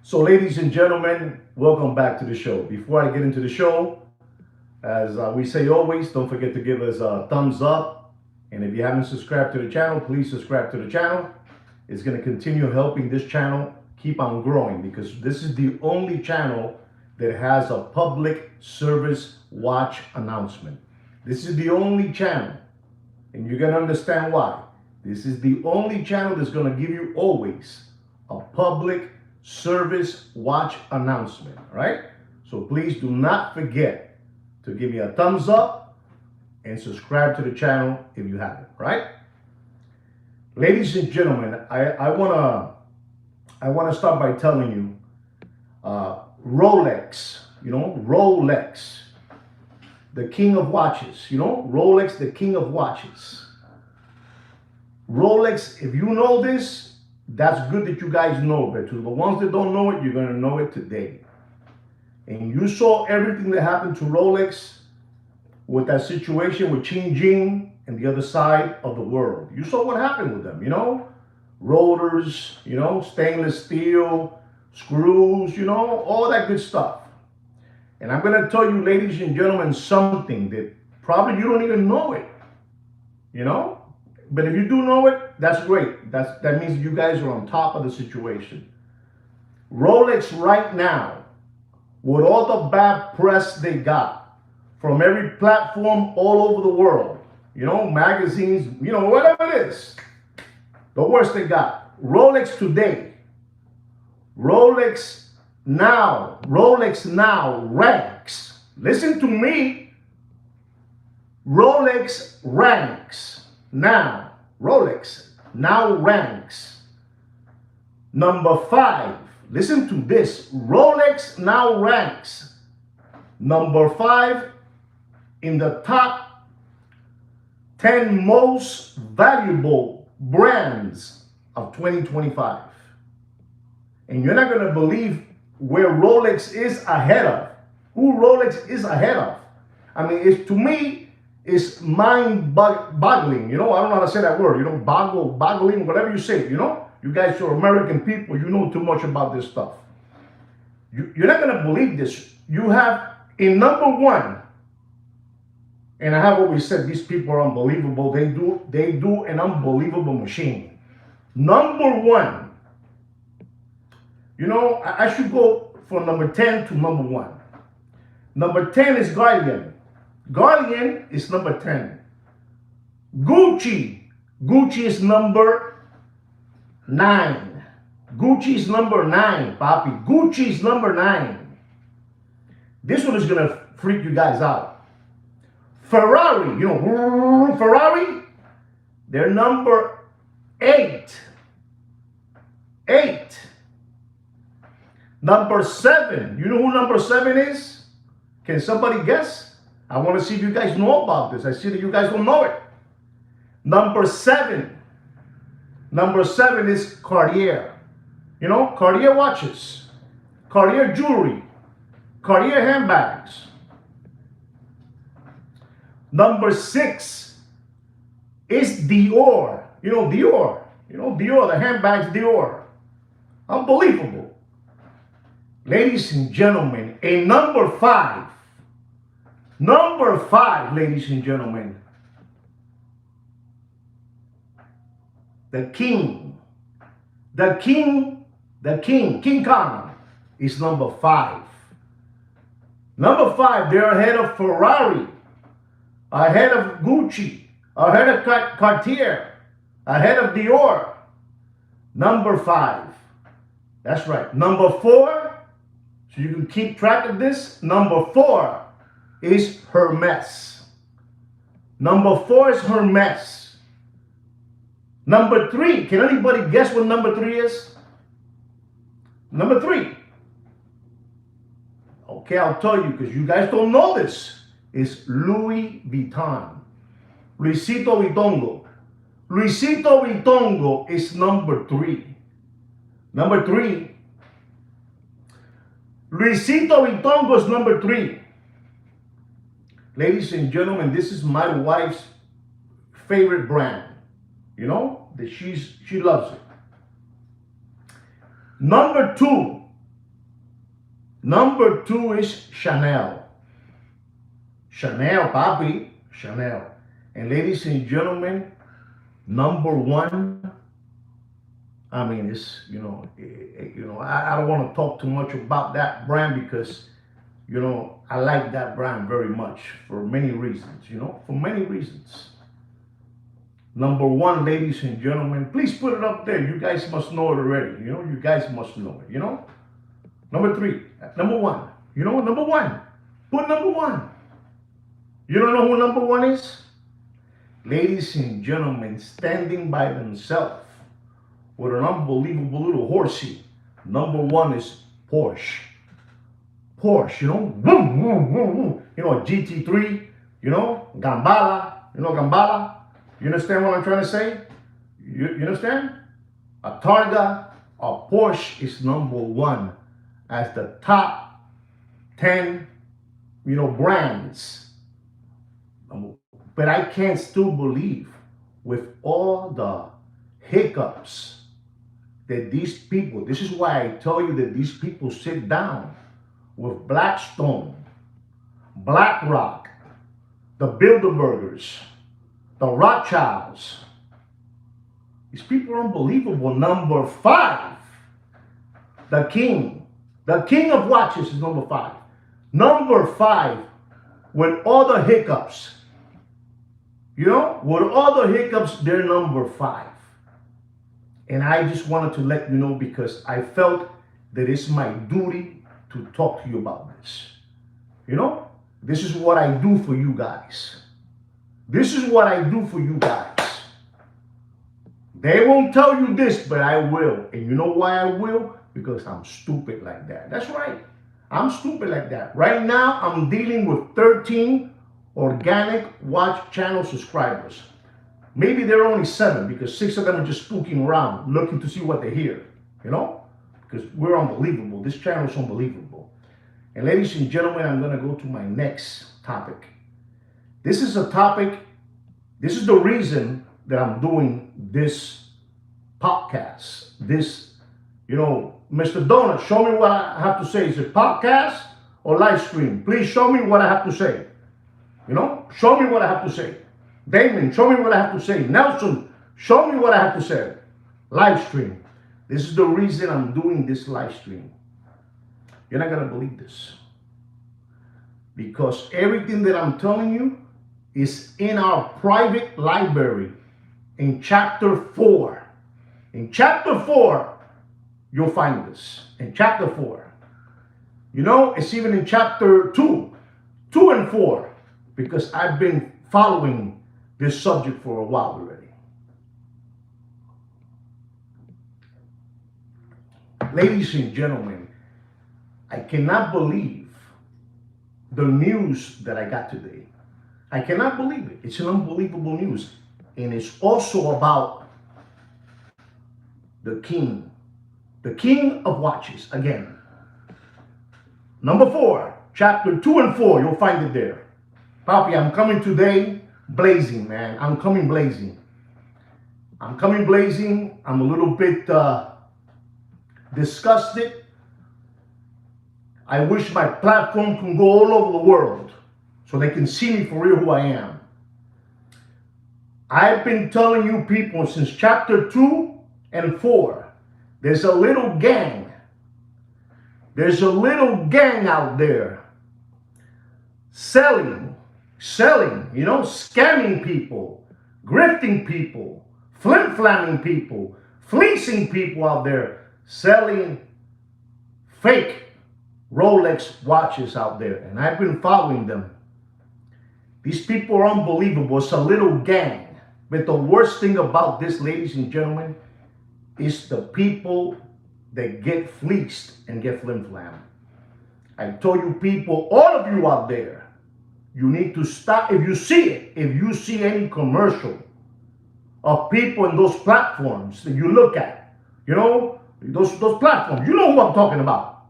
So, ladies and gentlemen, welcome back to the show. Before I get into the show, as we say always, don't forget to give us a thumbs up. And if you haven't subscribed to the channel, please subscribe to the channel. It's going to continue helping this channel keep on growing because this is the only channel that has a public service watch announcement. This is the only channel, and you're going to understand why. This is the only channel that's going to give you always a public service watch announcement, right? So please do not forget to give me a thumbs up and subscribe to the channel if you haven't, right? Ladies and gentlemen, I wanna start by telling you, Rolex, Rolex, the king of watches, Rolex, the king of watches. Rolex, if you know this, that's good that you guys know, but to the ones that don't know it, you're gonna know it today. And you saw everything that happened to Rolex with that situation with Qin Jing and the other side of the world. You saw what happened with them, rotors, stainless steel, screws, all that good stuff. And I'm gonna tell you, ladies and gentlemen, something that probably you don't even know it, But if you do know it, that's great. That means you guys are on top of the situation. Rolex right now, with all the bad press they got from every platform all over the world, magazines, whatever it is, the worst they got. Rolex today, Rolex now ranks. Listen to me. Rolex ranks now. Rolex now ranks number 5. Listen to this. Rolex now ranks number 5 in the top 10 most valuable brands of 2025. And you're not going to believe where Rolex is ahead of. Who Rolex is ahead of. I mean, to me, it's mind-boggling. I don't know how to say that word. Boggling, whatever you say, You guys are American people. You know too much about this stuff. You're not going to believe this. You have in number 1, and I have always said these people are unbelievable. They do an unbelievable machine. Number 1. I should go from number 10 to number 1. Number 10 is Guardian. Guardian is number 10. Gucci is number 9. Gucci is number 9, papi. Gucci is number 9. This one is going to freak you guys out. Ferrari, Ferrari, they're number 8. 8. Number 7, you know who number 7 is? Can somebody guess? I want to see if you guys know about this. I see that you guys don't know it. Number 7 is Cartier. Cartier watches, Cartier jewelry, Cartier handbags. Number 6 is Dior. Dior. Dior, the handbags Dior. Unbelievable. Ladies and gentlemen, a number 5, ladies and gentlemen, the king, King Kong is number 5. Number 5, they're ahead of Ferrari, ahead of Gucci, ahead of Cartier, ahead of Dior. Number 5. That's right. Number 4, so you can keep track of this. Number 4 is Hermes. Number 4 is Hermes. Number 3, can anybody guess what number 3 is? Number 3. Okay, I'll tell you because you guys don't know this. It's Louis Vuitton. Luisito Vuittongo. Luisito Vuittongo is number 3. Number 3. Luisito Vuittongo is number 3. Ladies and gentlemen, this is my wife's favorite brand. That she loves it. Number 2 Number 2 is Chanel. Chanel, papi, Chanel. And ladies and gentlemen, number 1, I mean, it's, I don't want to talk too much about that brand because, I like that brand very much for many reasons, for many reasons. Number 1, ladies and gentlemen, please put it up there. You guys must know it already. You guys must know it, Number 3, number 1, number 1. Put number 1. You don't know who number 1 is? Ladies and gentlemen, standing by themselves with an unbelievable little horsey. Number 1 is Porsche. Porsche, vroom, vroom, vroom, vroom. A GT3, Gambala, Gambala. You understand what I'm trying to say? You understand? A Targa, a Porsche is number 1 as the top 10, brands. But I can't still believe with all the hiccups that these people, this is why I tell you that these people sit down with Blackstone, BlackRock, the Bilderbergers, the Rothschilds. These people are unbelievable. Number 5, the king of watches is number 5. Number 5, with all the hiccups, with all the hiccups, they're number 5. And I just wanted to let you know because I felt that it's my duty to talk to you about this. This is what I do for you guys. This is what I do for you guys. They won't tell you this, but I will. And you know why I will? Because I'm stupid like that. That's right. I'm stupid like that. Right now, I'm dealing with 13 organic watch channel subscribers. Maybe there are only 7 because 6 of them are just spooking around, looking to see what they hear, because we're unbelievable. This channel is unbelievable. And ladies and gentlemen, I'm going to go to my next topic. This is a topic, this is the reason that I'm doing this podcast. This, Mr. Donut, show me what I have to say. Is it podcast or live stream? Please show me what I have to say. Show me what I have to say. Damon, show me what I have to say. Nelson, show me what I have to say. Live stream. This is the reason I'm doing this live stream. You're not going to believe this. Because everything that I'm telling you is in our private library in chapter 4. In chapter 4, you'll find this. In chapter 4. It's even in chapter 2 and 4, because I've been following this subject for a while already. Ladies and gentlemen, I cannot believe the news that I got today. I cannot believe it. It's an unbelievable news. And it's also about the king of watches. Again, number 4, chapter 2 and 4, you'll find it there. Papi, I'm coming today blazing, man. I'm coming blazing. I'm a little bit disgusted. I wish my platform can go all over the world so they can see me for real who I am. I've been telling you people since chapter 2 and 4, there's a little gang. There's a little gang out there selling, scamming people, grifting people, flim-flamming people, fleecing people out there, selling fake Rolex watches out there. And I've been following them. These people are unbelievable. It's a little gang. But the worst thing about this, ladies and gentlemen, is the people that get fleeced and get flim-flammed. I told you people, all of you out there, you need to stop. If you see any commercial of people in those platforms that you look at, those platforms, you know who I'm talking about.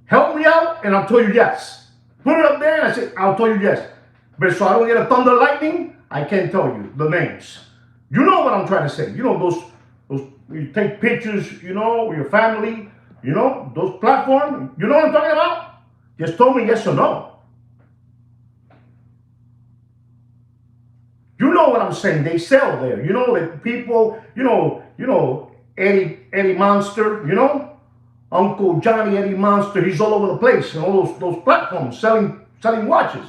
Help me out and I'll tell you yes. Put it up there and I say, I'll tell you yes. But so I don't get a thunder lightning, I can't tell you the names. You know what I'm trying to say. Those you take pictures, with your family, those platforms, you know what I'm talking about? Just tell me yes or no. You know what I'm saying? They sell there. You know that people, Eddie Monster, Uncle Johnny Eddie Monster, he's all over the place and all those platforms selling watches.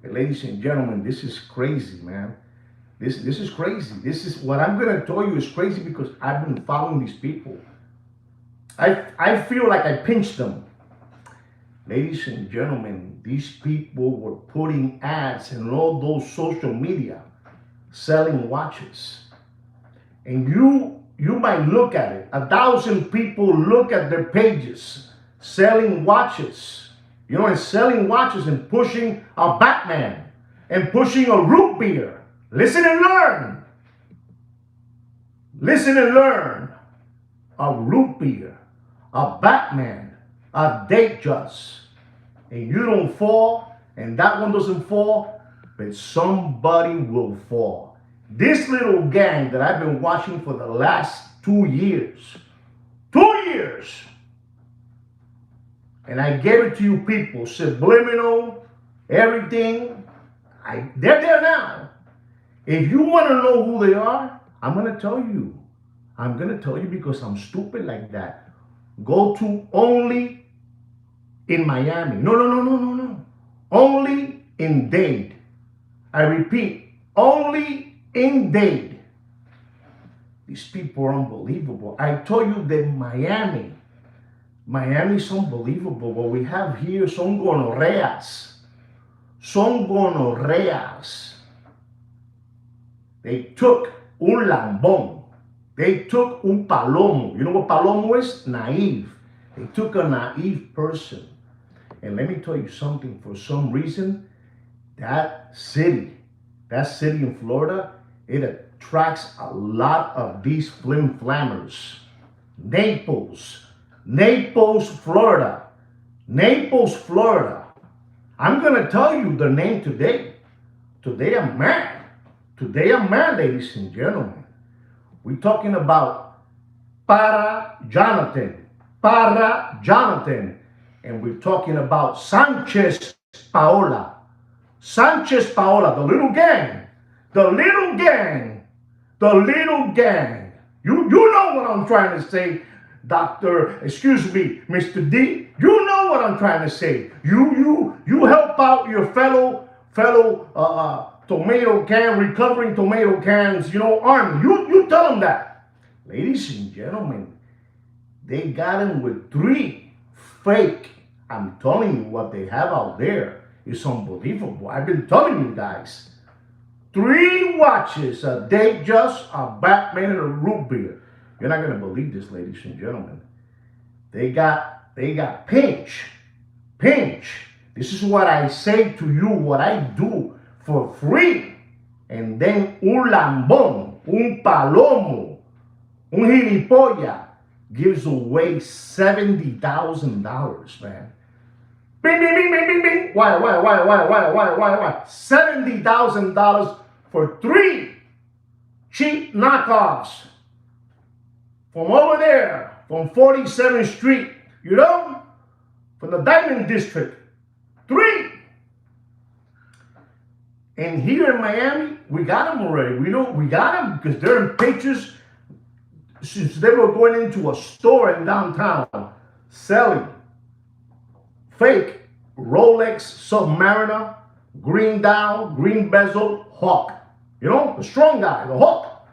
But ladies and gentlemen, this is crazy, man. This is crazy. This is what I'm gonna tell you is crazy because I've been following these people. I feel like I pinched them. Ladies and gentlemen, these people were putting ads in all those social media selling watches. And you might look at it. 1,000 people look at their pages selling watches. And selling watches and pushing a Batman and pushing a root beer. Listen and learn. Listen and learn. A root beer, a Batman, a Datejust. And you don't fall, and that one doesn't fall, but somebody will fall. This little gang that I've been watching for the last 2 years, and I gave it to you people, subliminal, everything, they're there now. If you want to know who they are, I'm going to tell you. I'm going to tell you because I'm stupid like that. Go to only in Miami. No. Only in Dade. I repeat, only in Dade. These people are unbelievable. I told you that Miami's unbelievable. What we have here son gonorreas. They took un lambón. They took un palomo. You know what palomo is? Naive. They took a naive person. And let me tell you something. For some reason, that city in Florida, it attracts a lot of these flim flammers. Naples, Florida. I'm going to tell you the name today. Today I'm mad, ladies and gentlemen. We're talking about Para Jonathan. And we're talking about Sanchez Paola, the little gang. You know what I'm trying to say, Mr. D. You know what I'm trying to say. You help out your fellow recovering tomato cans, army. You tell them that. Ladies and gentlemen, they got him with 3 fake. I'm telling you what they have out there is unbelievable. I've been telling you guys. 3 watches, a Datejust, a Batman, and a root beer. You're not gonna believe this, ladies and gentlemen. They got pinch. This is what I say to you, what I do for free. And then un lambón, un palomo, un gilipollas gives away $70,000, man. Bing, bing, bing, bing, bing, bing. Why? $70,000 for 3 cheap knockoffs from over there, from 47th Street, from the Diamond District. 3. And here in Miami, we got them already. We got them because they're in pictures since they were going into a store in downtown selling fake Rolex Submariner, green dial, green bezel, Hawk. The strong guy, the Hawk.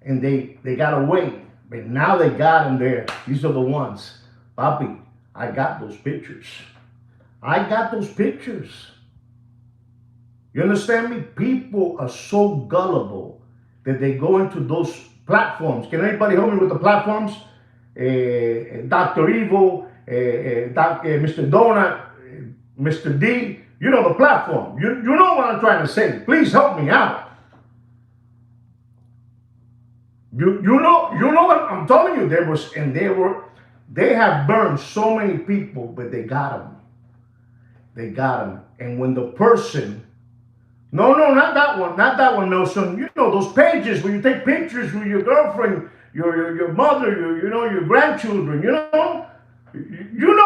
And they got away. But now they got them there. These are the ones. Papi, I got those pictures. You understand me? People are so gullible that they go into those platforms. Can anybody help me with the platforms? Dr. Evil, Mr. Donut, Mr. D, the platform. You know what I'm trying to say. Please help me out. You know what I'm telling you. They have burned so many people, but they got them. And when the person, no, not that one, Nelson. Those pages where you take pictures with your girlfriend, your mother, your grandchildren. You know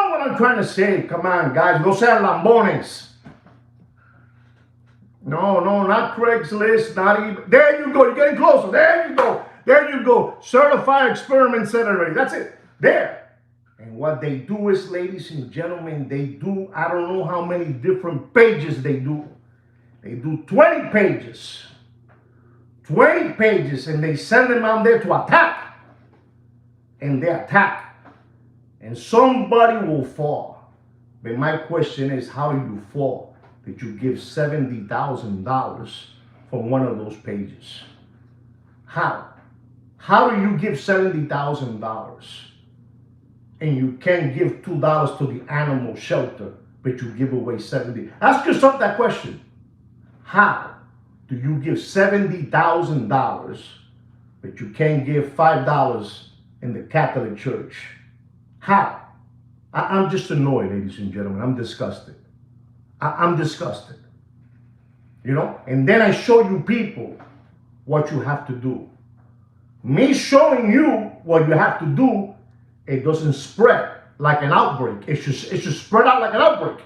what I'm I'm trying to say. Come on, guys. No sean lambones. No, not Craigslist, not even. There you go. You're getting closer. There you go. There you go. Certified experiment center. That's it. There. And what they do is, ladies and gentlemen, they do, I don't know how many different pages they do. They do 20 pages. 20 pages, and they send them out there to attack. And they attack. And somebody will fall. But my question is, how do you fall? That you give $70,000 for one of those pages? How? How do you give $70,000 and you can't give $2 to the animal shelter, but you give away 70? Ask yourself that question. How do you give $70,000, but you can't give $5 in the Catholic Church? How? I'm just annoyed, ladies and gentlemen. I'm disgusted. I'm disgusted. You know? And then I show you people what you have to do. Me showing you what you have to do, it doesn't spread like an outbreak. It should spread out like an outbreak.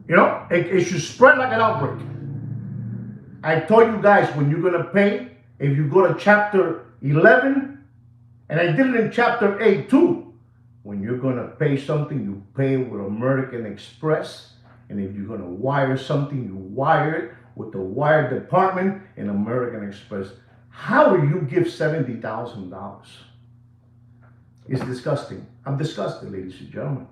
You know? It should spread like an outbreak. I told you guys, when you're going to pay, if you go to chapter 11, and I did it in chapter 8 too. When you're going to pay something, you pay with American Express. And if you're going to wire something, you wire it with the wire department in American Express. How do you give $70,000? It's disgusting. I'm disgusted, ladies and gentlemen.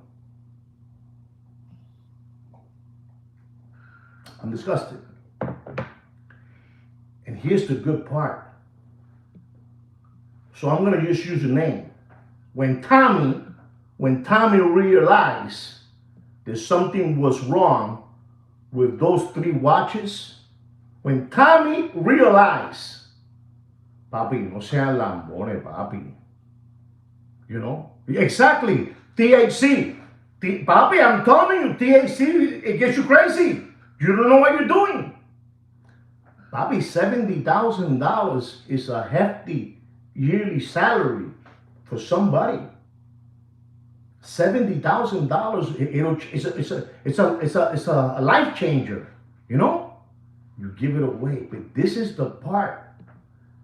I'm disgusted. And here's the good part. So I'm going to just use a name. When Tommy realized that something was wrong with those 3 watches, when Tommy realized, papi, no sean lambones, papi. You know? Exactly. THC. Papi, I'm telling you, THC, it gets you crazy. You don't know what you're doing. Papi, $70,000 is a hefty yearly salary for somebody. $70,000, it's a life changer, you know? You give it away. But this is the part.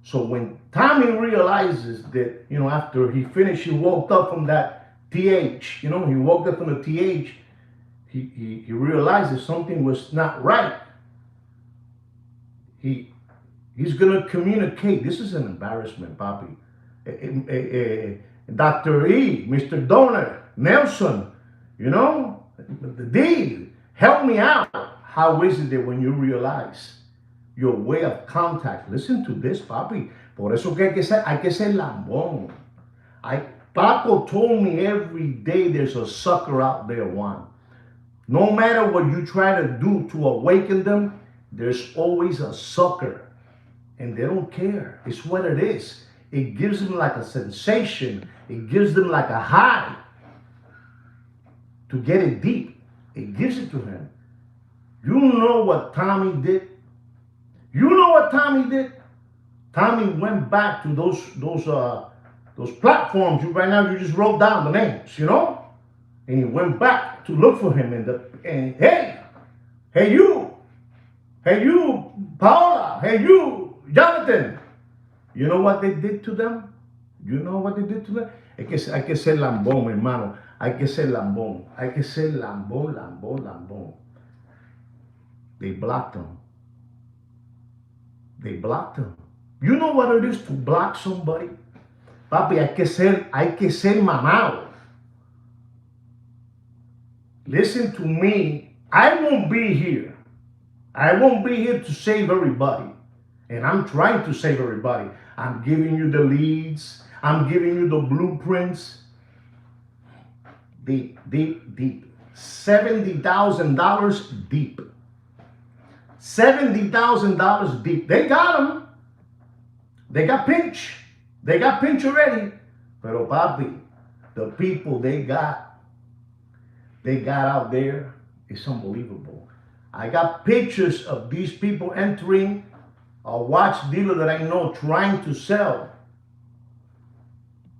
So when Tommy realizes that, you know, after he finished, he woke up from that TH, you know, he woke up from the TH, he realized that something was not right. He's going to communicate. This is an embarrassment, Papi. Dr. E, Mr. Donor, Nelson, you know, the D, help me out. How is it that when you realize your way of contact, listen to this, Papi, por eso que hay que ser lambón. Paco told me every day there's a sucker out there, Juan. No matter what you try to do to awaken them, there's always a sucker. And they don't care. It's what it is. It gives them like a sensation. It gives them like a high. To get it deep, it gives it to him. You know what Tommy did? You know what Tommy did? Tommy went back to those platforms. Right now you just wrote down the names, you know? And he went back to look for him. And hey you, Paola, hey you, Jonathan. You know what they did to them? You know what they did to them? Hay que ser lambón, hermano. Hay que ser lambón. Hay que ser lambón. They blocked them. They blocked them. You know what it is to block somebody? Papi, hay que ser mamado. Listen to me. I won't be here. I won't be here to save everybody. And I'm trying to save everybody. I'm giving you the leads. I'm giving you the blueprints. Deep. $70,000 deep. $70,000 deep. They got them. They got pinch. They got pinch already. Pero papi, the people they got out there, it's unbelievable. I got pictures of these people entering a watch dealer that I know trying to sell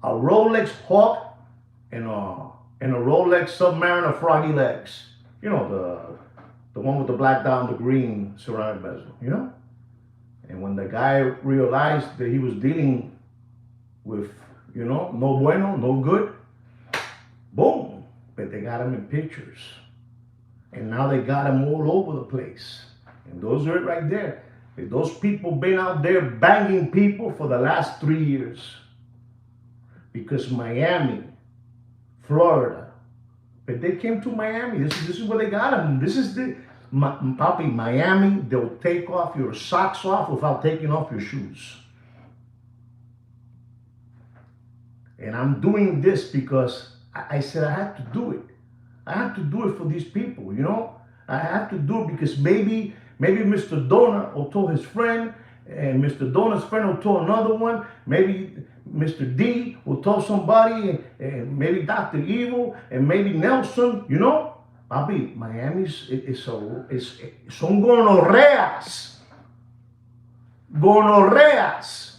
a Rolex Hawk and a and a Rolex Submariner Froggy Legs. You know, the one with the black down the green ceramic bezel, you know? And when the guy realized that he was dealing with, you know, no bueno, no good, boom, but they got him in pictures. And now they got him all over the place. And those are it right there. Those people been out there banging people for the last 3 years. Because Miami, Florida, but they came to Miami. This is where they got them. This is Papi, Miami, they'll take off your socks off without taking off your shoes. And I'm doing this because I said I had to do it. I have to do it for these people, you know? I have to do it because maybe Mr. Donor will tell his friend, and Mr. Donor's friend will tell another one. Maybe Mr. D will tell somebody, and maybe Dr. Evil, and maybe Nelson, you know? Papi, Miami's son gonorreas. Gonorreas.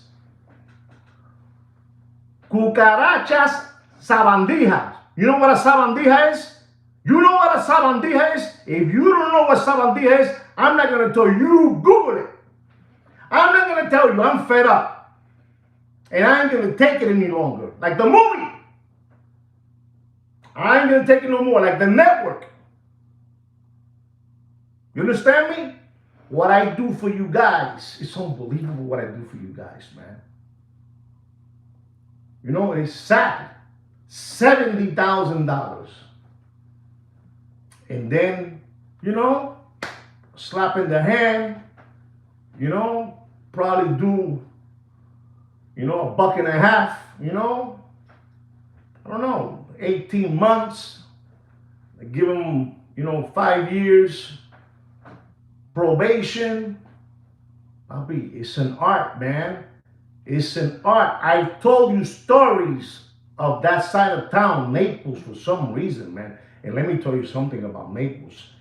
Cucarachas sabandijas. You know what a sabandija is? You know what a sabandija is? If you don't know what sabandija is, I'm not going to tell you. Google it. I'm not going to tell you. I'm fed up. And I ain't going to take it any longer. Like the movie. I ain't going to take it no more. Like the network. You understand me? What I do for you guys, it's unbelievable what I do for you guys, man. You know, it's sad. $70,000. And then, you know, slap in the hand, you know, probably do, you know, $1.50, you know, I don't know, 18 months, give them, you know, 5 years, probation. Papi, it's an art, man. It's an art. I've told you stories of that side of town, Naples, for some reason, man. And let me tell you something about Naples.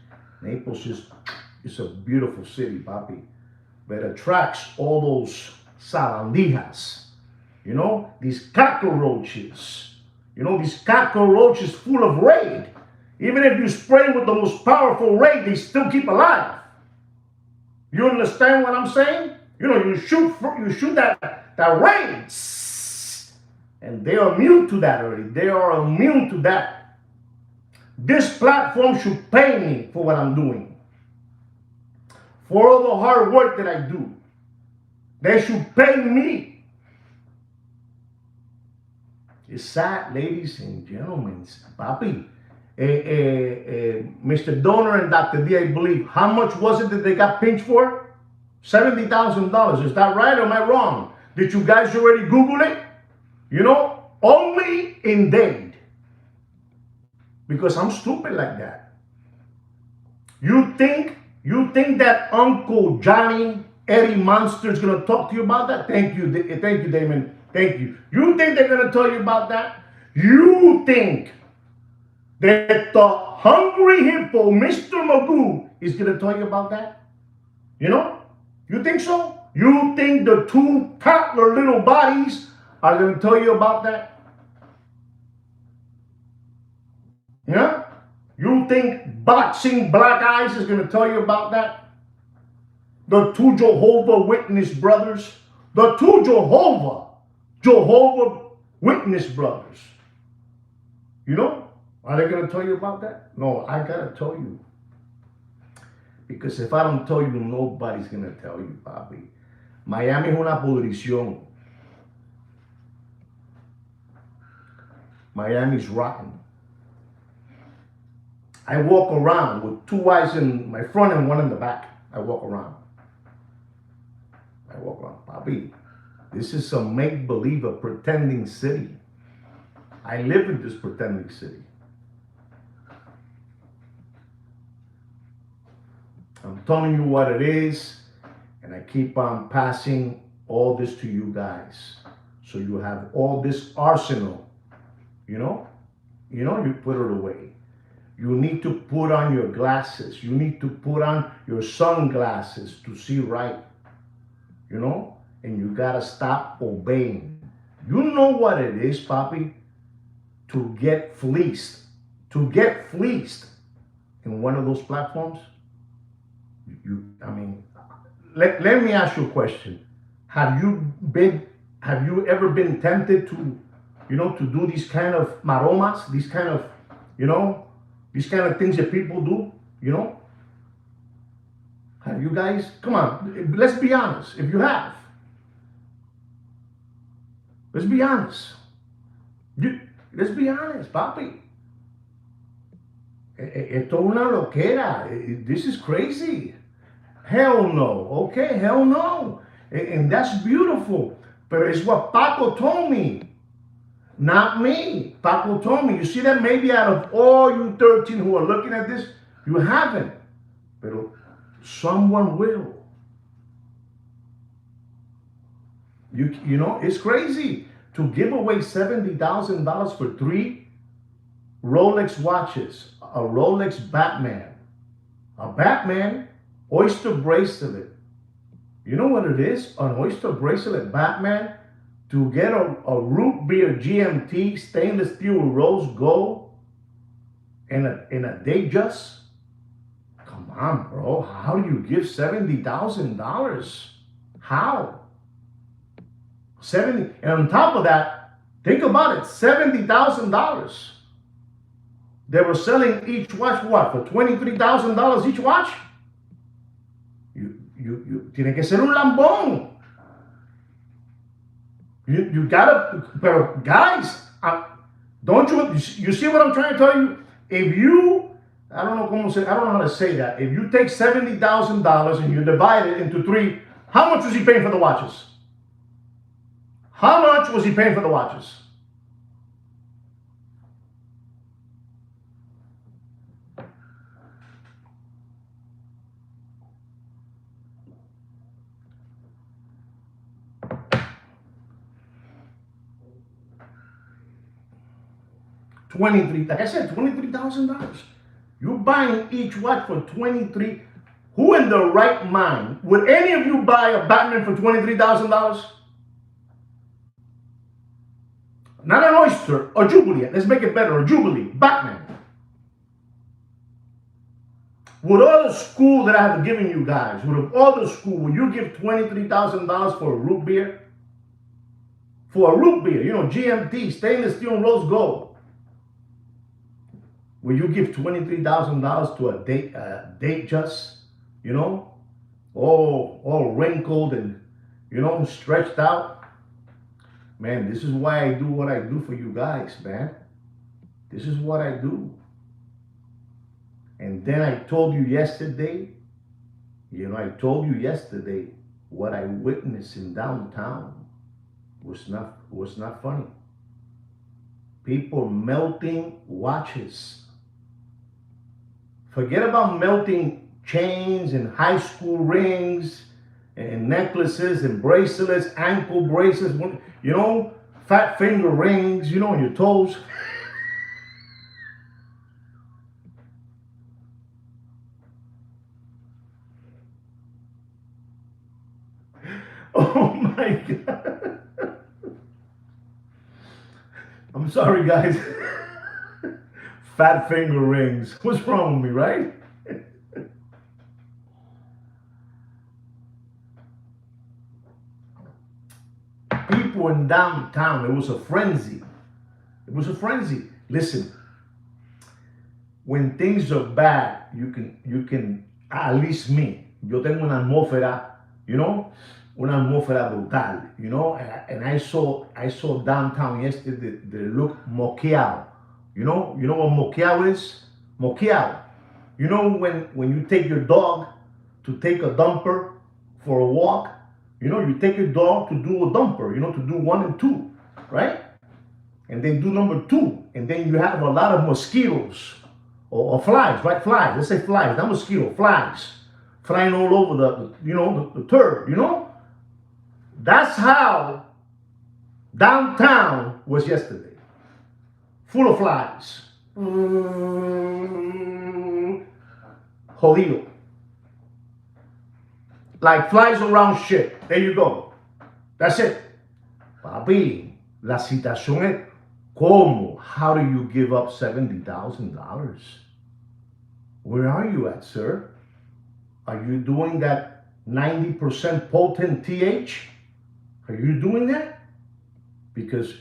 Naples is a beautiful city, papi, but attracts all those sabandijas. You know, these cockroaches. You know, these cockroaches full of raid. Even if you spray them with the most powerful raid, they still keep alive. You understand what I'm saying? You know, you shoot that raid, and they are immune to that already. They are immune to that. This platform should pay me for what I'm doing. For all the hard work that I do. They should pay me. It's sad, ladies and gentlemen. Papi, Mr. Donor and Dr. D, I believe, how much was it that they got pinched for? $70,000. Is that right or am I wrong? Did you guys already Google it? You know, only in Dade. Because I'm stupid like that. You think that Uncle Johnny Eddie Monster is going to talk to you about that? Thank you, Damon. Thank you. You think they're going to tell you about that? You think that the hungry hippo, Mr. Magoo, is going to tell you about that? You know? You think so? You think the two toddler little bodies are going to tell you about that? Yeah? You think Boxing Black Eyes is going to tell you about that? The two Jehovah Witness brothers. The two Jehovah Witness brothers. You know? Are they going to tell you about that? No, I got to tell you. Because if I don't tell you, nobody's going to tell you, papi. Miami es una pudrición. Miami's rotten. I walk around with two eyes in my front and one in the back. I walk around. Papi, this is a make-believe, a pretending city. I live in this pretending city. I'm telling you what it is, and I keep on passing all this to you guys. So you have all this arsenal, you know, you put it away. You need to put on your glasses. You need to put on your sunglasses to see right, you know, and you gotta stop obeying. You know what it is, papi, to get fleeced to get fleeced in one of those platforms, I mean, let me ask you a question. Have you been, have you ever been tempted to, to do these kind of maromas, these kind of, these kind of things that people do, Have you guys, come on, let's be honest. If you have, let's be honest. Let's be honest, papi. Esto es una loquera. This is crazy. Hell no. Okay, hell no. And that's beautiful. But it's what Paco told me. Not me. Paco told me. You see that maybe out of all you 13 who are looking at this, you haven't. But someone will. You know, it's crazy to give away $70,000 for 3 Rolex watches, a Rolex Batman, a Batman oyster bracelet. You know what it is? An oyster bracelet Batman, to get a root beer GMT stainless steel rose gold in a day just. Come on, bro. How do you give $70,000? How? 70, and on top of that, think about it, $70,000. They were selling each watch, what, for $23,000 each watch? You tiene que ser un lambón. You gotta, but guys, don't you see what I'm trying to tell you? If you, I don't know how to say that. If you take $70,000 and you divide it into 3, how much was he paying for the watches? How much was he paying for the watches? Like I said, $23,000. You're buying each watch for 23. Who in the right mind would any of you buy a Batman for $23,000? Not an oyster, a Jubilee. Let's make it better, a Jubilee, Batman. With all the school that I have given you guys, with all the school, will you give $23,000 for a root beer? For a root beer, GMT, stainless steel, rose gold. Will you give $23,000 to a date just, all wrinkled and, stretched out? Man, this is why I do what I do for you guys, man. This is what I do. And then I told you yesterday, what I witnessed in downtown was not funny. People melting watches. Forget about melting chains and high school rings and necklaces and bracelets, ankle bracelets, fat finger rings, on your toes. Oh my God. I'm sorry, guys. Fat finger rings. What's wrong with me, right? People in downtown, it was a frenzy. It was a frenzy. Listen, when things are bad, you can, at least me, yo tengo una atmósfera, una atmósfera brutal, and I saw downtown yesterday, the look moqueado. You know what moqueado is? Moqueado. When you take your dog to take a dumper for a walk, you take your dog to do a dumper, to do 1 and 2, right? And then do number 2, and then you have a lot of mosquitoes or flies, right? Flies. Let's say flies, not mosquito, flies flying all over the turd, That's how downtown was yesterday. Full of flies. Jodido. Like flies around shit. There you go. That's it. Papi, la situación es ¿Cómo? How do you give up $70,000? Where are you at, sir? Are you doing that 90% potent TH? Are you doing that? Because,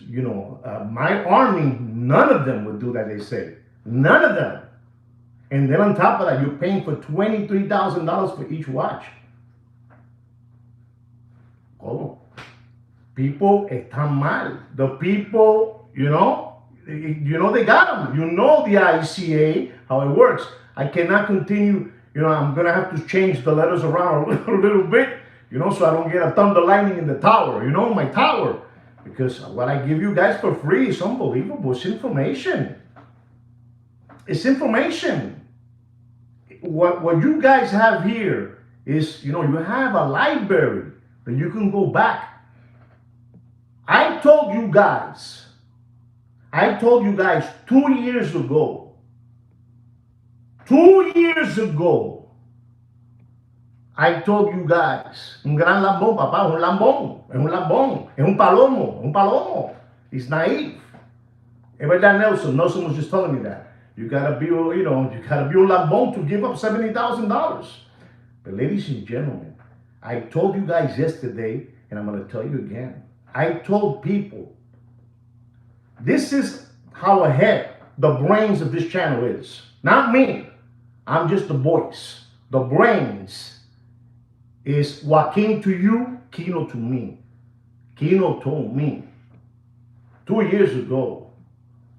my army, none of them would do that, they say. None of them. And then on top of that, you're paying for $23,000 for each watch. ¿Cómo? People están mal. The people, they got them. You know the ICA, how it works. I cannot continue, I'm going to have to change the letters around a little bit, so I don't get a thunder lightning in the tower, my tower. Because what I give you guys for free is unbelievable. It's information. It's information. What you guys have here is, you have a library that you can go back. I told you guys 2 years ago, 2 years ago, I told you guys, un gran lambón, papá, un lambón, es un lambón, es un palomo. He's naive. Es verdad, Nelson was just telling me that. You gotta be, you gotta be un lambón to give up $70,000. But ladies and gentlemen, I told you guys yesterday, and I'm gonna tell you again. I told people, this is how ahead the brains of this channel is. Not me. I'm just the voice. The brains is Joaquin to you, Kino to me. Kino told me 2 years ago,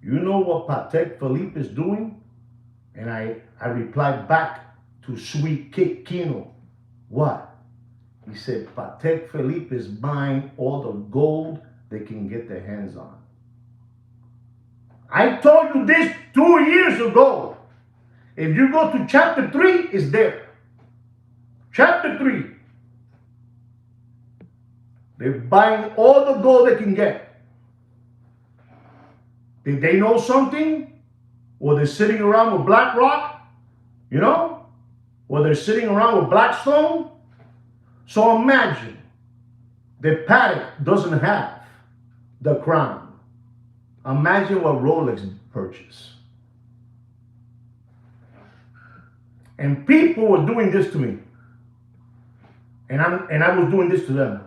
you know what Patek Philippe is doing? And I replied back to Sweet Kick Kino. What? He said, Patek Philippe is buying all the gold they can get their hands on. I told you this 2 years ago. If you go to chapter 3, it's there. Chapter 3. They're buying all the gold they can get. Did they know something? Or they're sitting around with BlackRock? Or they're sitting around with Blackstone? So imagine that Patek doesn't have the crown. Imagine what Rolex purchased. And people were doing this to me. And I was doing this to them.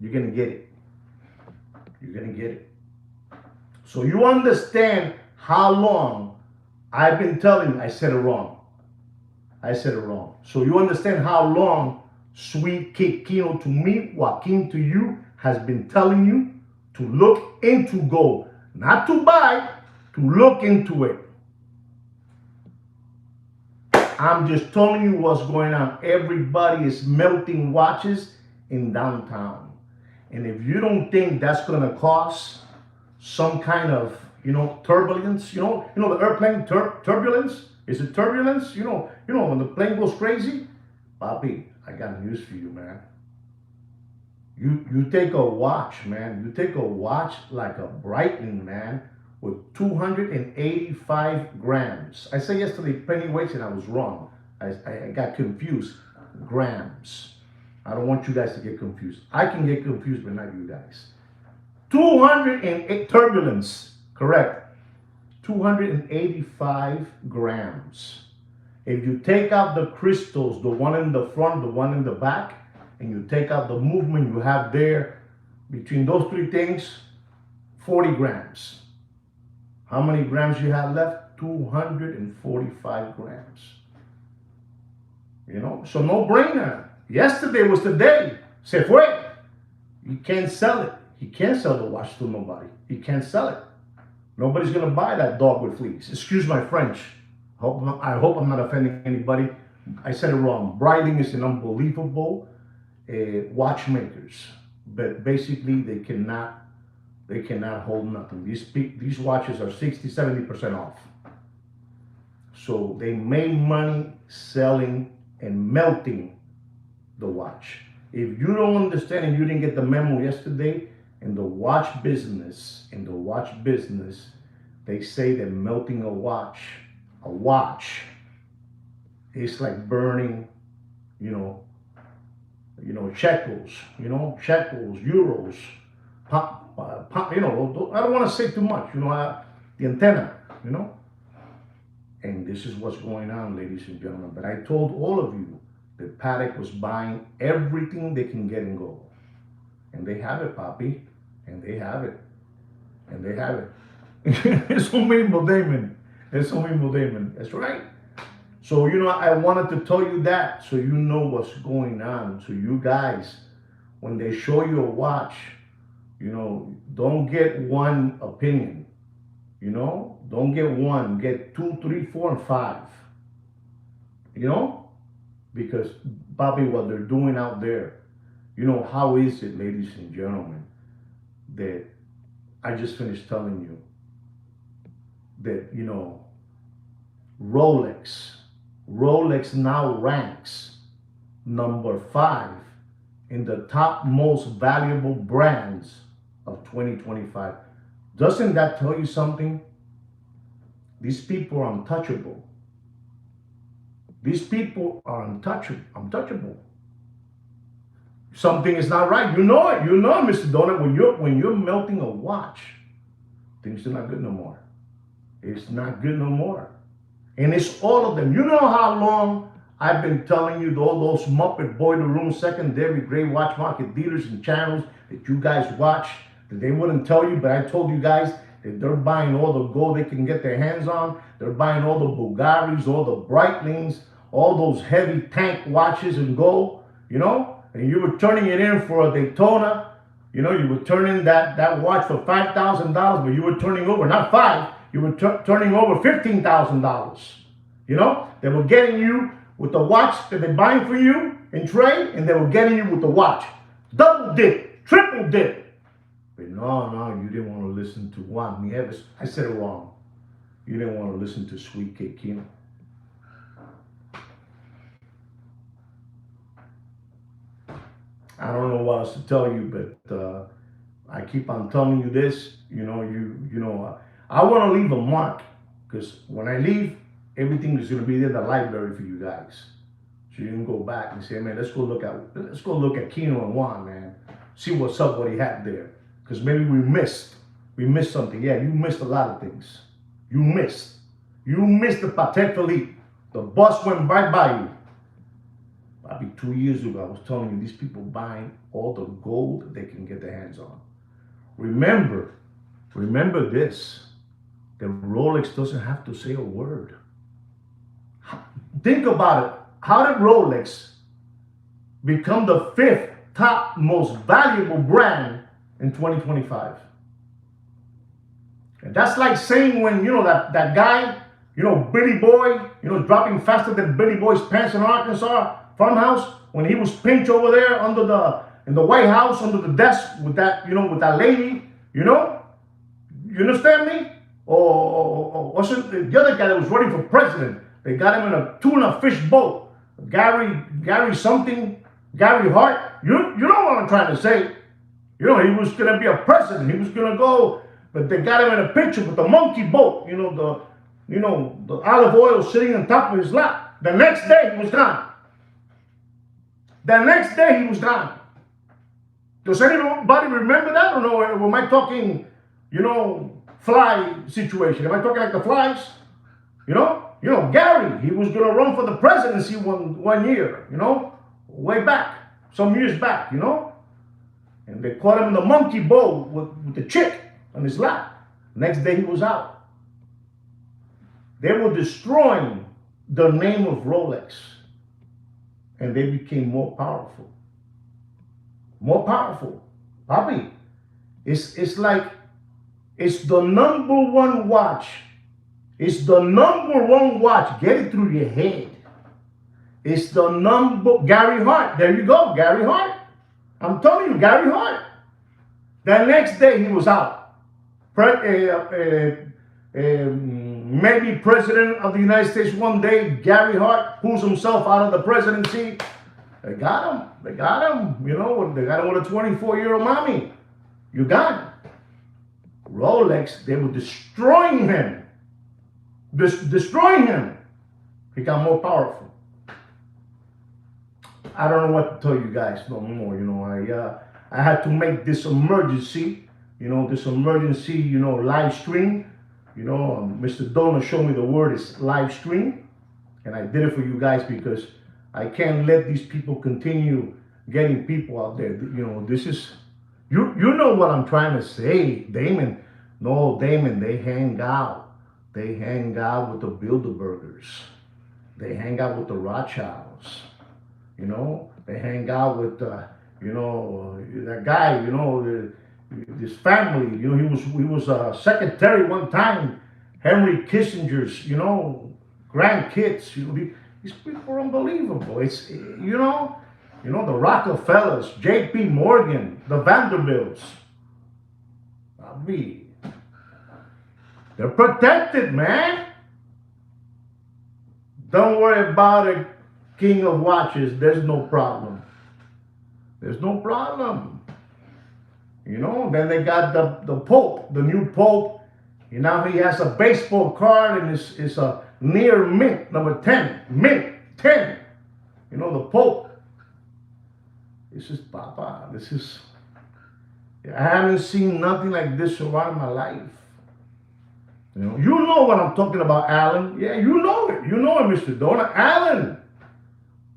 You're going to get it. You're going to get it. So you understand how long I've been telling you I said it wrong. I said it wrong. So you understand how long Sweet Kick Kino to me, Joaquin to you, has been telling you to look into gold. Not to buy, to look into it. I'm just telling you what's going on. Everybody is melting watches in downtown. And if you don't think that's going to cause some kind of, turbulence, the airplane turbulence, is it turbulence? When the plane goes crazy, Papi, I got news for you, man. You take a watch, man. You take a watch like a Breitling, man, with 285 grams. I said yesterday penny weights and I was wrong. I got confused. Grams. I don't want you guys to get confused. I can get confused, but not you guys. 208 turbulence, correct. 285 grams. If you take out the crystals, the one in the front, the one in the back, and you take out the movement you have there, between those three things, 40 grams. How many grams you have left? 245 grams. So no brainer. Yesterday was the day. Se fue. You can't sell it. He can't sell the watch to nobody. He can't sell it. Nobody's going to buy that dog with fleas. Excuse my French. I hope I'm not offending anybody. I said it wrong. Breitling is an unbelievable watchmakers. But basically, they cannot hold nothing. These watches are 60, 70% off. So they made money selling and melting the watch. If you don't understand and you didn't get the memo yesterday, in the watch business, they say that melting a watch is like burning, shekels, euros, you know, I don't want to say too much, you know, the antenna, you know. And this is what's going on, ladies and gentlemen. But I told all of you that Paddock was buying everything they can get in gold. And they have it, Papi. And they have it. And they have it. Eso mismo, Damon. Eso mismo, Damon. That's right. So, you know, I wanted to tell you that so you know what's going on. So you guys, when they show you a watch, you know, don't get one opinion. You know, don't get one, get 2, 3, 4, and 5. You know, because Bobby, what they're doing out there, you know, how is it, ladies and gentlemen, that I just finished telling you that, you know, Rolex now ranks number 5 in the top most valuable brands of 2025. Doesn't that tell you something? These people are untouchable. These people are untouchable. Something is not right. You know it. You know, Mr. Donut, when you're melting a watch, things are not good no more. It's not good no more. And it's all of them. You know how long I've been telling you all those Muppet Boiler Room secondary gray watch market dealers and channels that you guys watch, that they wouldn't tell you, but I told you guys that they're buying all the gold they can get their hands on. They're buying all the Bulgaris, all the Breitlings, all those heavy tank watches in gold, you know? And you were turning it in for a Daytona. You know, you were turning that watch for $5,000, but you were turning over, not 5, you were turning over $15,000. You know, they were getting you with the watch that they're buying for you in trade, and they were getting you with the watch. Double dip, triple dip. But no, you didn't want to listen to Juan Nieves. I said it wrong. You didn't want to listen to Sweet Cake Kino. I don't know what else to tell you, but I keep on telling you this. You know, I want to leave a mark, because when I leave, everything is going to be there in the library for you guys. So you can go back and say, man, let's go look at Kino and Juan, man. See what's up, what he had there. Because maybe we missed something. Yeah, you missed a lot of things. You missed the Patek Philippe. The bus went right by you. Probably 2 years ago, I was telling you, these people buying all the gold they can get their hands on. Remember this, that Rolex doesn't have to say a word. Think about it. How did Rolex become the 5th top most valuable brand in 2025? And that's like saying when, you know, that guy, you know, Billy Boy, you know, dropping faster than Billy Boy's pants in Arkansas farmhouse, when he was pinched over there in the White House under the desk with that, you know, with that lady, you know? You understand me? Or the other guy that was running for president, they got him in a tuna fish boat. Gary Hart. You know what I'm trying to say. You know, he was going to be a president. He was going to go, but they got him in a picture with the monkey boat. You know, the olive oil sitting on top of his lap. The next day, he was gone. Does anybody remember that? Or no? Or am I talking, you know, fly situation? Am I talking like the flies? You know, Gary, he was going to run for the presidency one year, you know, way back, some years back, you know. And they caught him in the monkey bowl with the chick on his lap. Next day he was out. They were destroying the name of Rolex. And they became more powerful. More powerful. Papi, it's like, it's the number one watch. It's the number one watch. Get it through your head. It's the Gary Hart. There you go, Gary Hart. I'm telling you, Gary Hart. The next day he was out. Maybe president of the United States one day, Gary Hart pulls himself out of the presidency. They got him. You know, they got him with a 24-year-old mommy. You got him. Rolex, they were destroying him. Destroying him. He got more powerful. I don't know what to tell you guys no more. You know, I had to make this emergency, this emergency, live stream. Mr. Dona showed me the word is live stream, and I did it for you guys because I can't let these people continue getting people out there. This is, you know what I'm trying to say, Damon. No, Damon, they hang out. They hang out with the Bilderbergers. They hang out with the Rothschilds. They hang out with, that guy, this family. He was a secretary one time, Henry Kissinger's, grandkids. These people are unbelievable. It's, the Rockefellers, J.P. Morgan, the Vanderbilts. I mean, they're protected, man. Don't worry about it, King of Watches. There's no problem. There's no problem. Then they got the Pope, the new Pope. Now he has a baseball card and it's a near mint, number 10. Mint, 10. The Pope. This is Papa. I haven't seen nothing like this around in my life. You know what I'm talking about, Alan. Yeah, you know it. You know it, Mr. Dona. Alan,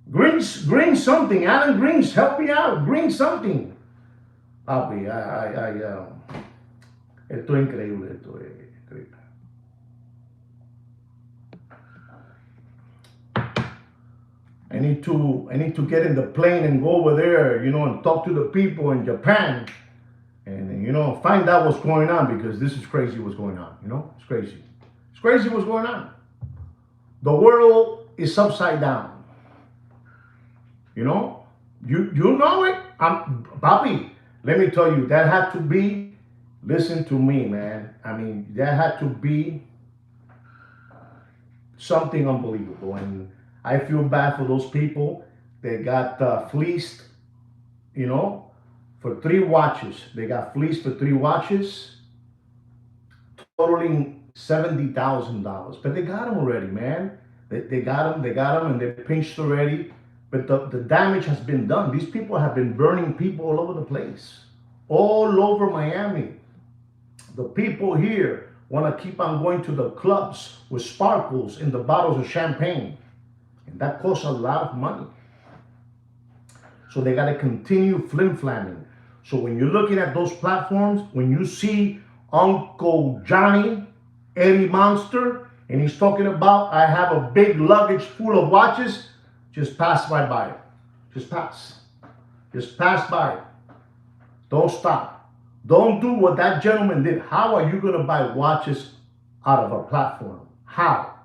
bring something. Alan Greens, help me out. Bring something. Papi, esto es increíble. Esto es increíble. I need to get in the plane and go over there, and talk to the people in Japan, and find out what's going on, because this is crazy what's going on. It's crazy. It's crazy what's going on. The world is upside down. You know it. Papi, let me tell you, that had to be. Listen to me, man. That had to be something unbelievable, and I feel bad for those people that got fleeced, for 3 watches. They got fleeced for 3 watches, totaling $70,000. But they got them already, man. They got them, and they're pinched already. But the damage has been done. These people have been burning people all over the place, all over Miami. The people here want to keep on going to the clubs with sparkles in the bottles of champagne. And that costs a lot of money. So they got to continue flim-flamming. So when you're looking at those platforms, when you see Uncle Johnny, Eddie Monster, and he's talking about, I have a big luggage full of watches, just pass right by it. Just pass. Just pass by it. Don't stop. Don't do what that gentleman did. How are you going to buy watches out of a platform? How?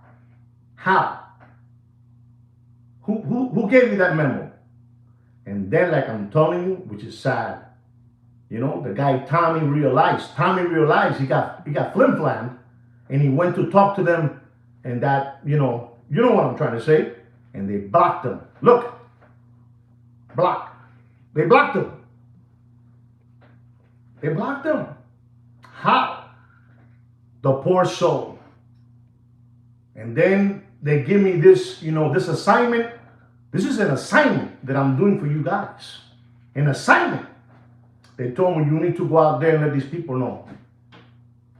Who gave you that memo? And then, like I'm telling you, which is sad, the guy Tommy realized he got flim-flammed, and he went to talk to them, and that, you know what I'm trying to say, and they blocked him. Look, block. They blocked him. They blocked him. How? The poor soul. And then they give me this, this assignment. This is an assignment that I'm doing for you guys. An assignment. They told me, you need to go out there and let these people know.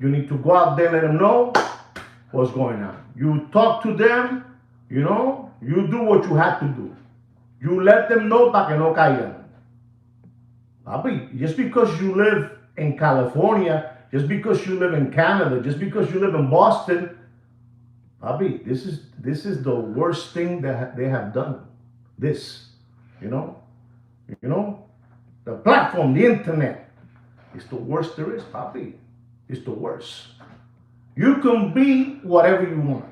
You need to go out there and let them know what's going on. You talk to them, you do what you have to do. You let them know para que no caigan. Papi, just because you live in California, just because you live in Canada, just because you live in Boston, Papi, this is the worst thing that they have done. This, the platform, the internet, is the worst there is, Papi. It's the worst. You can be whatever you want.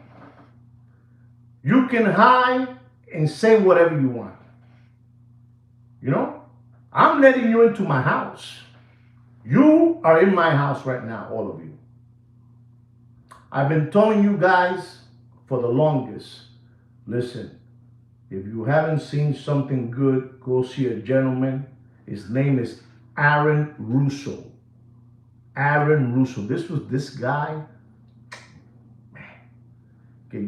You can hide and say whatever you want. I'm letting you into my house. You are in my house right now, all of you. I've been telling you guys for the longest, listen, if you haven't seen something good, go see a gentleman. His name is Aaron Russo. Aaron Russo. This guy, okay,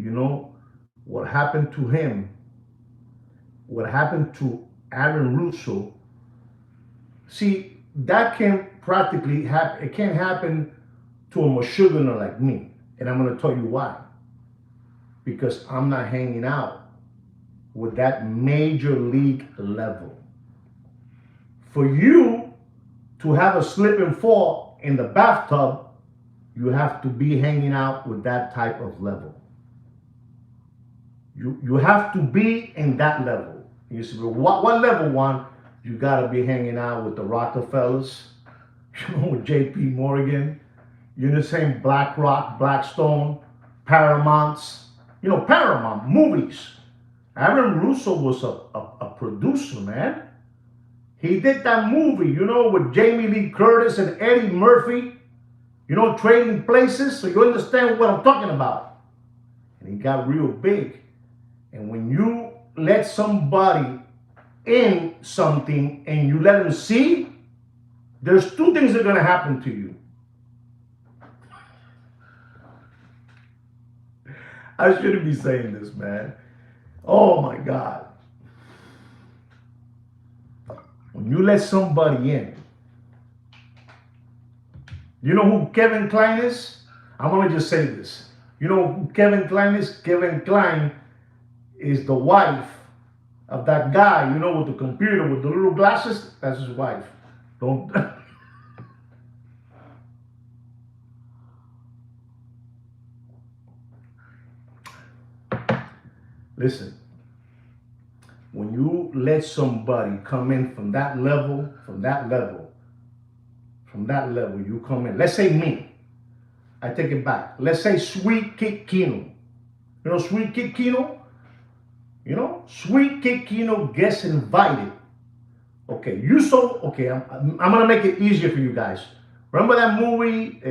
what happened to him, what happened to Aaron Russo, see, that practically happen. It can't happen to a Meshuggah like me, and I'm going to tell you why. Because I'm not hanging out with that major league level. For you to have a slip and fall in the bathtub, you have to be hanging out with that type of level. You have to be in that level. You say, well, what level one? You got to be hanging out with the Rockefellers, with J.P. Morgan. You understand? BlackRock, Blackstone, Paramounts. Paramount movies. Aaron Russo was a producer, man. He did that movie, with Jamie Lee Curtis and Eddie Murphy, Trading Places. So you understand what I'm talking about. And he got real big. And when you let somebody in something and you let them see, there's two things that are going to happen to you. I shouldn't be saying this, man. Oh my God. When you let somebody in, you know who Kevin Kline is? I'm going to just say this. You know who Kevin Kline is? Kevin Kline is the wife of that guy, with the computer, with the little glasses. That's his wife. Don't. Listen, when you let somebody come in from that level, you come in. Let's say me. I take it back. Let's say Sweet Kid Kino. Sweet Kid Kino? Sweet Kid Kino gets invited. Okay, I'm going to make it easier for you guys. Remember that movie,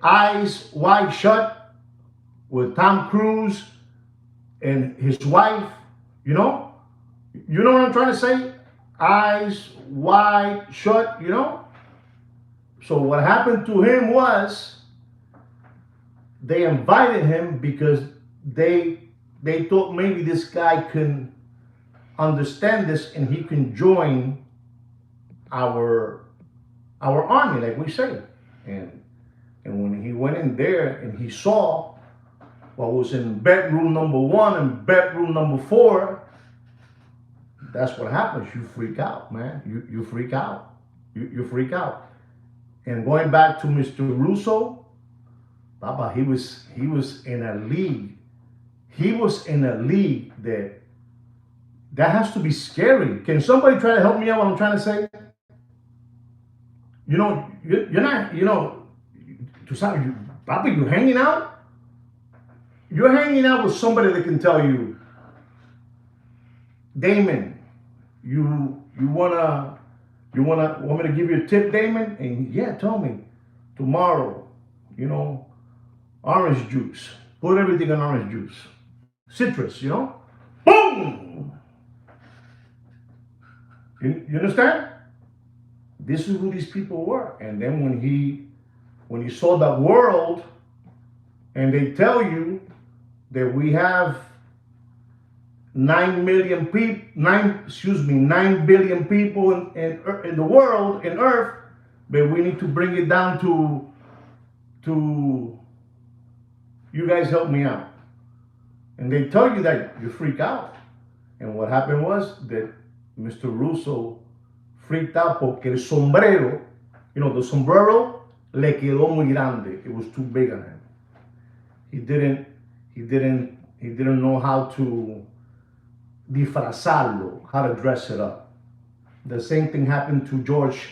Eyes Wide Shut, with Tom Cruise and his wife? You know what I'm trying to say? Eyes wide shut, So what happened to him was they invited him because they thought maybe this guy can understand this and he can join our army, like we say. And when he went in there and he saw what was in bedroom number 1 and bedroom number 4, that's what happens. You freak out, man. You freak out. You freak out. And going back to Mr. Russo, Baba, he was in a league. He was in a league that has to be scary. Can somebody try to help me out what I'm trying to say? You're not, Papa, you're hanging out. You're hanging out with somebody that can tell you, Damon, you want me to give you a tip, Damon? And yeah, tell me. Tomorrow, orange juice. Put everything in orange juice. Citrus, Boom! You understand? This is who these people were. And then when he saw that world, and they tell you that we have 9 billion people in the world, in Earth, but we need to bring it down to you guys help me out. And they tell you that, you freak out. And what happened was that Mr. Russo freaked out porque el sombrero, the sombrero le quedó muy grande. It was too big on him. He didn't know how to disfrazarlo, how to dress it up. The same thing happened to George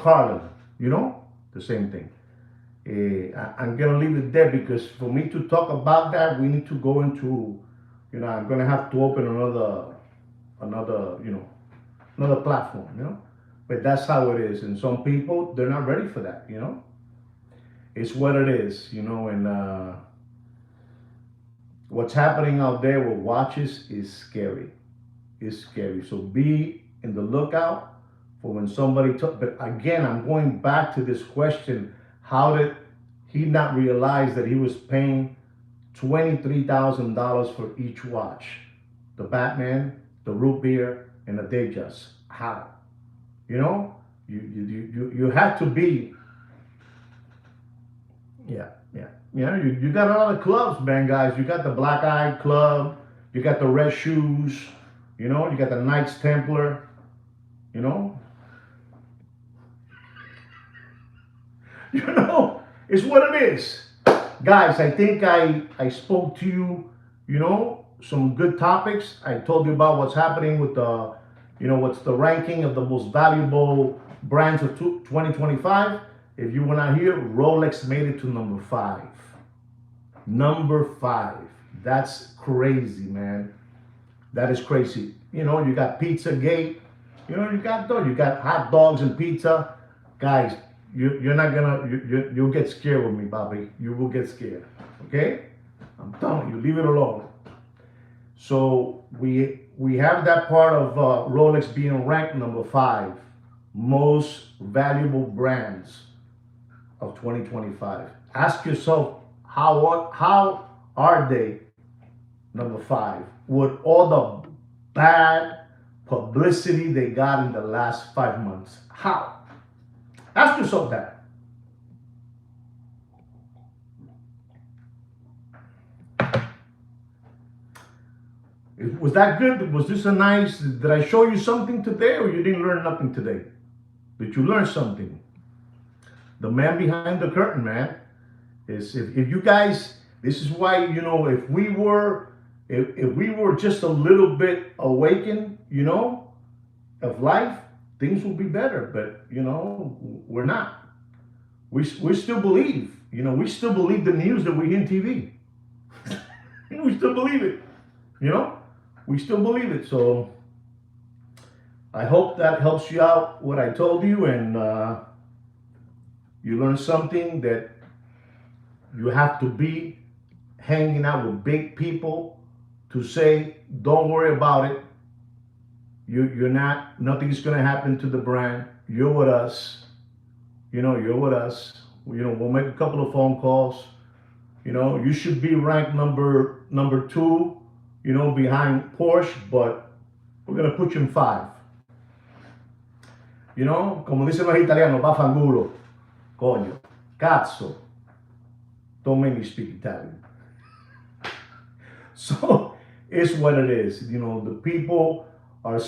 Carlin, the same thing. I'm gonna leave it there because for me to talk about that, we need to go into, I'm gonna have to open another platform, But that's how it is, and some people, they're not ready for that, It's what it is, and what's happening out there with watches is scary. It's scary. So be in the lookout for when somebody but again, I'm going back to this question. How did he not realize that he was paying $23,000 for each watch? The Batman, the root beer, and the Datejust. How? You have to be, yeah, yeah. You got a lot of clubs, man, guys. You got the Black Eye Club, you got the Red Shoes, you got the Knights Templar, you know, you know, it's what it is, guys. I think I spoke to you, some good topics. I told you about what's happening with the, what's the ranking of the most valuable brands of 2025. If you were not here, Rolex made it to number 5. Number 5. That's crazy, man. That is crazy. You got Pizzagate. You got hot dogs and pizza. Guys, you're not gonna, you'll get scared with me, Bobby. You will get scared. Okay? I'm telling you, leave it alone. So we have that part of Rolex being ranked number 5 most valuable brands of 2025. Ask yourself, how are they number 5 with all the bad publicity they got in the last 5 months? How? Ask yourself that. Was that good? Was this a nice, did I show you something today, or you didn't learn nothing today? Did you learn something? The man behind the curtain, man, is if you guys, this is why, if we were just a little bit awakened, of life, things will be better. But, we're not. We still believe, we still believe the news that we hear on TV. We still believe it, we still believe it. So I hope that helps you out, what I told you, and you learn something, that you have to be hanging out with big people to say, don't worry about it. You're not, nothing's going to happen to the brand. You're with us. You're with us. We'll make a couple of phone calls. You should be ranked number 2, behind Porsche, but we're going to put you in 5. Como dicen los italianos, vaffanculo, coño, cazzo. Don't make me speak Italian. So it's what it is. The people are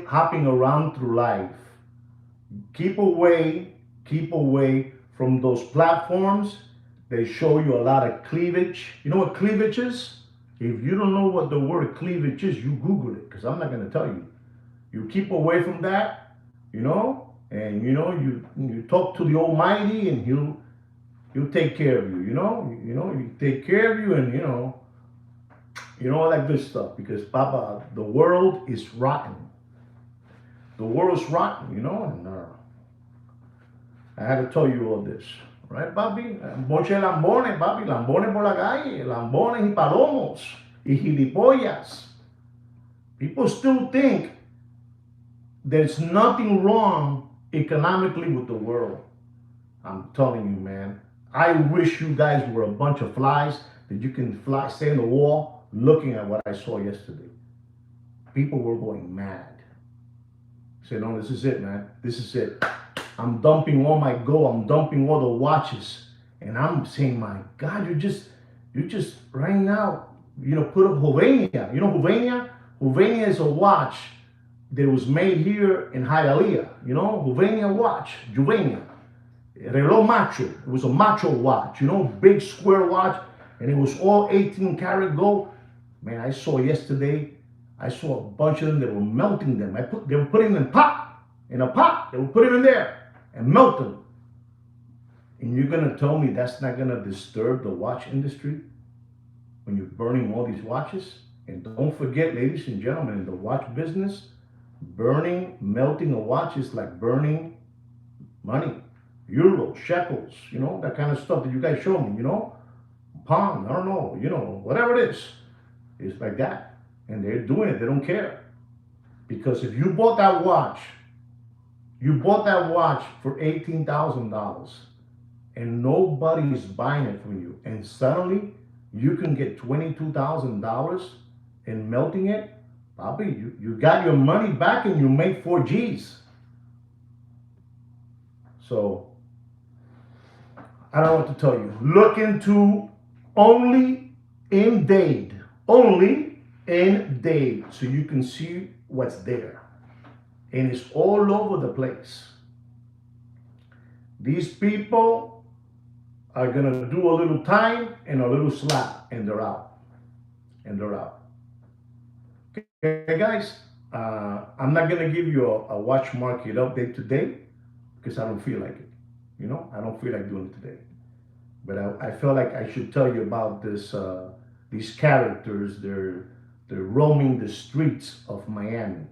hopping around through life. Keep away from those platforms. They show you a lot of cleavage. You know what cleavage is? If you don't know what the word cleavage is, you Google it, because I'm not going to tell you. You keep away from that, and you talk to the Almighty, and He'll take care of you. You take care of you, and all that good stuff. Because Papa, the world is rotten. The world is rotten, and I had to tell you all this. Right, papi? Boche lambones, papi. Lambones por la calle. Lambones y palomos. Y gilipollas. People still think there's nothing wrong economically with the world. I'm telling you, man. I wish you guys were a bunch of flies that you can stay in the wall looking at what I saw yesterday. People were going mad. Say, no, this is it, man. This is it. I'm dumping all my gold. I'm dumping all the watches. And I'm saying, my God, you just right now, put up Juvenia. You know Juvenia? Juvenia is a watch that was made here in Hialeah. Juvenia watch. Juvenia. Reloj macho. It was a macho watch. Big square watch. And it was all 18 karat gold. Man, I saw yesterday, I saw a bunch of them that were melting them. They were putting them in a pot. They were putting them in there and melt them. And you're going to tell me that's not going to disturb the watch industry when you're burning all these watches? And don't forget, ladies and gentlemen, in the watch business, melting a watch is like burning money, euros, shekels, that kind of stuff that you guys show me, pound, I don't know, whatever it is. It's like that. And they're doing it. They don't care. Because if you bought that watch for $18,000 and nobody is buying it from you, and suddenly you can get $22,000 in melting it, Bobby, you got your money back and you made 4 G's. So I don't know what to tell you. Look into only in Dade. Only in Dade. So you can see what's there. And it's all over the place. These people are going to do a little time and a little slap, and they're out. And they're out. Okay, guys, I'm not going to give you a watch market update today because I don't feel like it. You know, I don't feel like doing it today. But I feel like I should tell you about this. These characters, they're roaming the streets of Miami.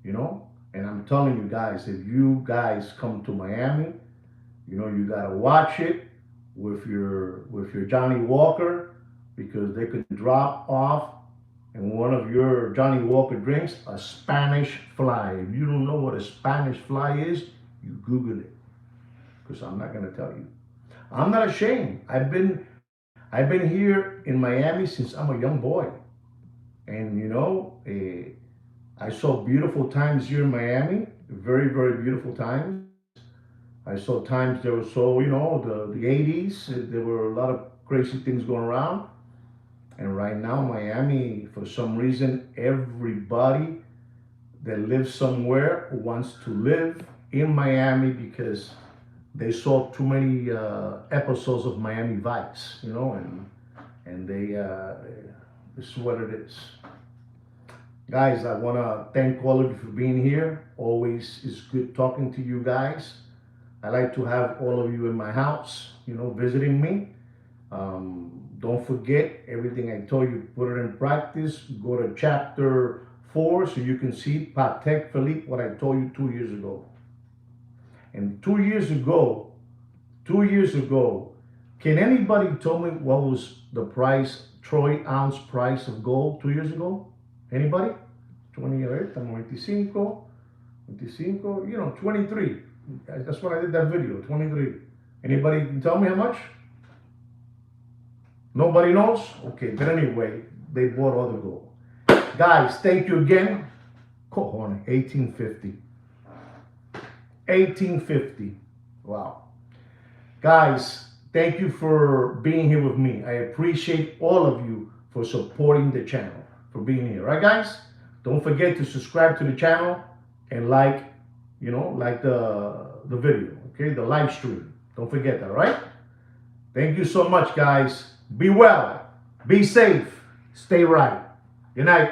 You know, and I'm telling you guys, if you guys come to Miami, you know, you gotta watch it with your Johnny Walker, because they could drop off in one of your Johnny Walker drinks a Spanish fly. If you don't know what a Spanish fly is, you Google it, because I'm not gonna tell you. I'm not ashamed. I've been here in Miami since I'm a young boy, and you know, I saw beautiful times here in Miami. Very, very beautiful times. I saw times there were so, you know, the 80s, there were a lot of crazy things going around. And right now, Miami, for some reason, everybody that lives somewhere wants to live in Miami because they saw too many episodes of Miami Vice, you know, and this is what it is. Guys, I want to thank all of you for being here. Always is good talking to you guys. I like to have all of you in my house, you know, visiting me. Don't forget everything I told you, put it in practice. Go to chapter 4 so you can see Patek Philippe, what I told you 2 years ago. And 2 years ago, can anybody tell me what was the price, troy ounce price of gold 2 years ago? Anybody? 28, 25, 25, you know, 23. That's when I did that video, 23. Anybody can tell me how much? Nobody knows? Okay, but anyway, they bought all the gold. Guys, thank you again. Cojones, 1850. 1850. Wow. Guys, thank you for being here with me. I appreciate all of you for supporting the channel, for being here. Right, guys? Don't forget to subscribe to the channel and like, you know, like the video, okay? The live stream. Don't forget that, all right? Thank you so much, guys. Be well. Be safe. Stay right. Good night.